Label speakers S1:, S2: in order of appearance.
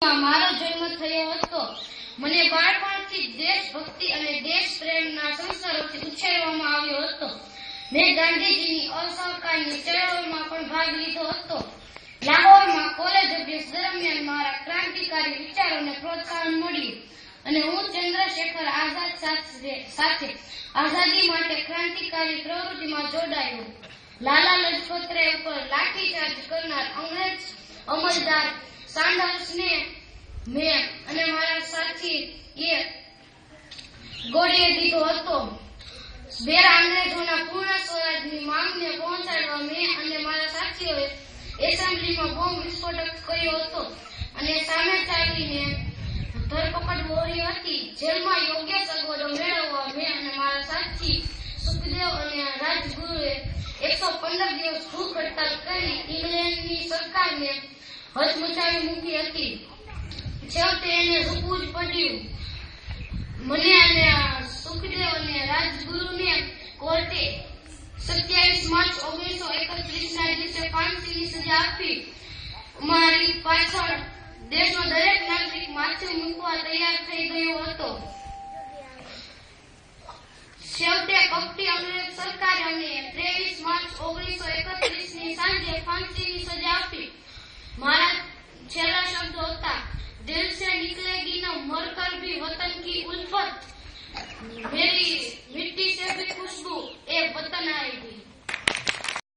S1: મારો જન્મ થયો હતો. મને બાળપણથી દેશભક્તિ અને દેશ પ્રેમના સંસ્કારોથી ઉછેરવામાં આવ્યો હતો. મેં ગાંધીજીની અસહકારની ચળવળમાં પણ ભાગ લીધો હતો. લાહોરમાં કોલેજ અભ્યાસ દરમિયાન મારા ક્રાંતિકારી વિચારોને પ્રોત્સાહન મળ્યું અને હું ચંદ્રશેખર આઝાદ સાથે આઝાદી માટે ક્રાંતિકારી પ્રવૃત્તિમાં જોડાયો. લાલા લજપતરાય ઉપર લાઠીચાર્જ કરનાર અંગ્રેજ અમલદાર સાન્ડર્સને મેં અને મારા સાથીએ ગોળીએ દીધો હતો. અંગ્રેજોના પૂર્ણ સ્વરાજની માંગને પહોંચાડવા મેં અને મારા સાથીઓએ એસેમ્બલીમાં બોમ્બ વિસ્ફોટક કર્યો હતો અને સામે ચાલીને ધરપકડ વહોરી હતી. જેલમાં યોગ્ય સગવડો મેળવવા મેં અને મારા સાથી સુખદેવ અને રાજગુરુએ 115 દિવસ ભૂખ હડતાલ કરી ઇંગ્લેન્ડની સરકારને હચમચાવી મૂકી હતી. છેવટે એને રૂકવું જ પડ્યું. મને અને સુખદેવ અને રાજગુરુને કોર્ટે 27 માર્ચ 1931ના દિવસે ફાંસીની સજા આપી. અમારી પાછળ દેશનો દરેક નાગરિક માથું મૂકવા તૈયાર થઈ ગયો હતો. છેવટે કપટી અંગ્રેજ સરકારે અમને 23 માર્ચ 1931ની સાંજે ફાંસીની સજા આપી. મારા છેલ્લા શબ્દો હતા, દિલ સે નિકલે